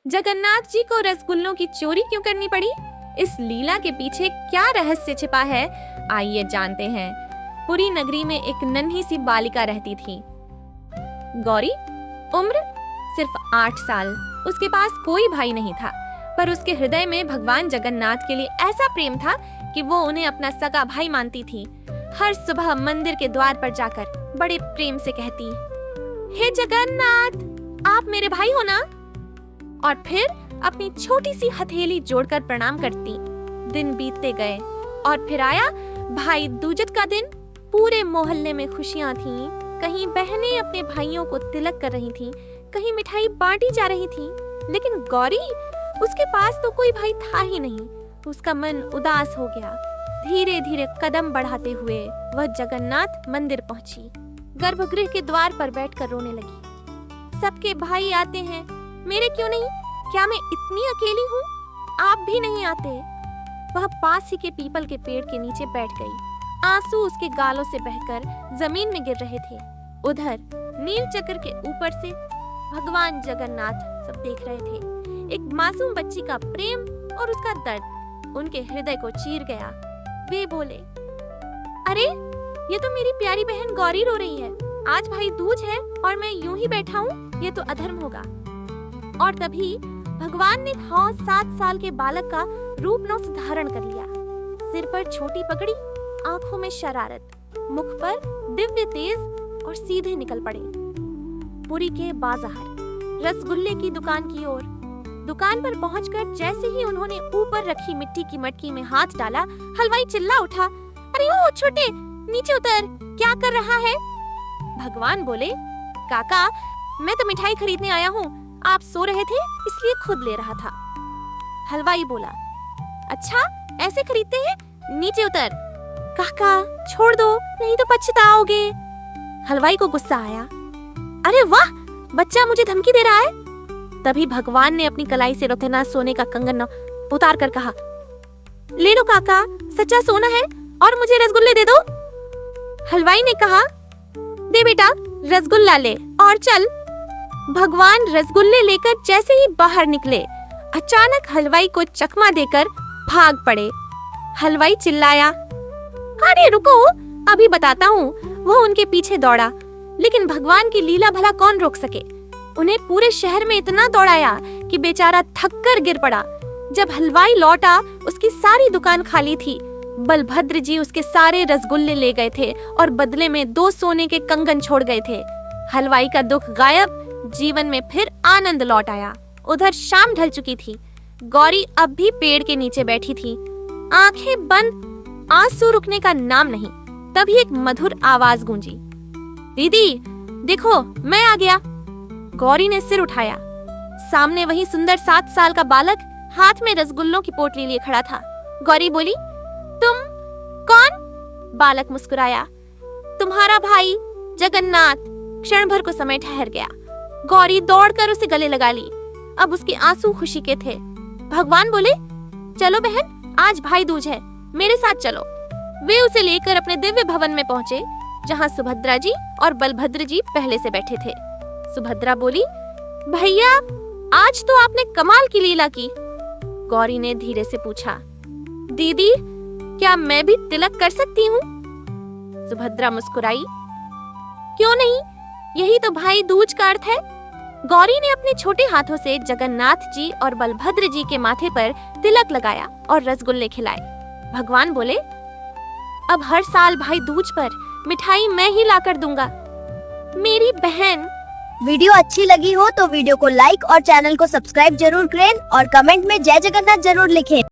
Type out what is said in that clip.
जगन्नाथ जी को रसगुल्लों की चोरी क्यों करनी पड़ी? इस लीला के पीछे क्या रहस्य छिपा है? आइए जानते हैं। पुरी नगरी में एक नन्ही सी बालिका रहती थी, गौरी। उम्र सिर्फ 8 साल। उसके पास कोई भाई नहीं था, पर उसके हृदय में भगवान जगन्नाथ के लिए ऐसा प्रेम था कि वो उन्हें अपना सगा भाई मानती थी। हर सुबह मंदिर के द्वार पर जाकर बड़े प्रेम से कहती, हे जगन्नाथ, आप मेरे भाई हो ना? और फिर अपनी छोटी सी हथेली जोड़कर प्रणाम करती। दिन बीतते गए और फिर आया भाई दूज का दिन। पूरे मोहल्ले में खुशियां थीं। कहीं बहनें अपने भाइयों को तिलक कर रही थीं, कहीं मिठाई बांटी जा रही थी। लेकिन गौरी, उसके पास तो कोई भाई था ही नहीं। उसका मन उदास हो गया। धीरे धीरे कदम बढ़ाते हुए वह जगन्नाथ मंदिर पहुंची। गर्भगृह के द्वार पर बैठकर रोने लगी। सबके भाई आते हैं, मेरे क्यों नहीं? क्या मैं इतनी अकेली हूँ? आप भी नहीं आते। वह पास ही के पीपल के पेड़ के नीचे बैठ गई। आंसू उसके गालों से बहकर जमीन में गिर रहे थे। उधर नील चक्र के ऊपर से भगवान जगन्नाथ सब देख रहे थे। एक मासूम बच्ची का प्रेम और उसका दर्द उनके हृदय को चीर गया। वे बोले, अरे ये तो मेरी प्यारी बहन गौरी रो रही है। आज भाई दूज है और मैं यूं ही बैठा हूँ, ये तो अधर्म होगा। और तभी भगवान ने 7 साल के बालक का रूप नौ धारण कर लिया। सिर पर छोटी पगड़ी, आंखों में शरारत, मुख पर दिव्य तेज और सीधे निकल पड़े पुरी के बाजार रसगुल्ले की दुकान की ओर। दुकान पर पहुंचकर जैसे ही उन्होंने ऊपर रखी मिट्टी की मटकी में हाथ डाला, हलवाई चिल्ला उठा, अरे ओ छोटे, नीचे उतर, क्या कर रहा है? भगवान बोले, काका, मैं तो मिठाई खरीदने आया हूँ। आप सो रहे थे इसलिए खुद ले रहा था। हलवाई बोला, अच्छा ऐसे खरीदते हैं? नीचे उतर। काका छोड़ दो, नहीं तो पछताओगे। हलवाई को गुस्सा आया। अरे वाह, बच्चा मुझे धमकी दे रहा है। तभी भगवान ने अपनी कलाई से रोतेना सोने का कंगन उतार कर कहा, ले लो काका, सच्चा सोना है और मुझे रसगुल्ले दे दो। हलवाई ने कहा, दे बेटा, रसगुल्ला ले और चल। भगवान रसगुल्ले लेकर जैसे ही बाहर निकले, अचानक हलवाई को चकमा देकर भाग पड़े। हलवाई चिल्लाया, अरे रुको, अभी बताता हूँ। वह उनके पीछे दौड़ा, लेकिन भगवान की लीला भला कौन रोक सके। उन्हें पूरे शहर में इतना दौड़ाया कि बेचारा थककर गिर पड़ा। जब हलवाई लौटा, उसकी सारी दुकान खाली थी। बलभद्र जी उसके सारे रसगुल्ले ले गए थे और बदले में 2 सोने के कंगन छोड़ गए थे। हलवाई का दुख गायब, जीवन में फिर आनंद लौट आया। उधर शाम ढल चुकी थी। गौरी अब भी पेड़ के नीचे बैठी थी, आंखें बंद, आंसू रुकने का नाम नहीं। तभी एक मधुर आवाज गूंजी, दीदी देखो, मैं आ गया। गौरी ने सिर उठाया। सामने वही सुंदर 7 साल का बालक हाथ में रसगुल्लों की पोटली लिए खड़ा था। गौरी बोली, तुम कौन? बालक मुस्कुराया, तुम्हारा भाई जगन्नाथ। क्षण भर को समय ठहर गया। गौरी दौड़कर उसे गले लगा ली। अब उसके आंसू खुशी के थे। भगवान बोले, चलो बहन, आज भाई दूज है, मेरे साथ चलो। वे उसे लेकर अपने दिव्य भवन में पहुंचे, जहां सुभद्रा जी और बलभद्र जी पहले से बैठे थे। सुभद्रा बोली, भैया, आज तो आपने कमाल की लीला की। गौरी ने धीरे से पूछा, दीदी, क्या मैं भी तिलक कर सकती हूँ? सुभद्रा मुस्कुराई, क्यों नहीं, यही तो भाई दूज का अर्थ है। गौरी ने अपने छोटे हाथों से जगन्नाथ जी और बलभद्र जी के माथे पर तिलक लगाया और रसगुल्ले खिलाए। भगवान बोले, अब हर साल भाई दूज पर मिठाई मैं ही लाकर दूंगा। मेरी बहन। वीडियो अच्छी लगी हो तो वीडियो को लाइक और चैनल को सब्सक्राइब जरूर करें और कमेंट में जय जगन्नाथ जरूर लिखें।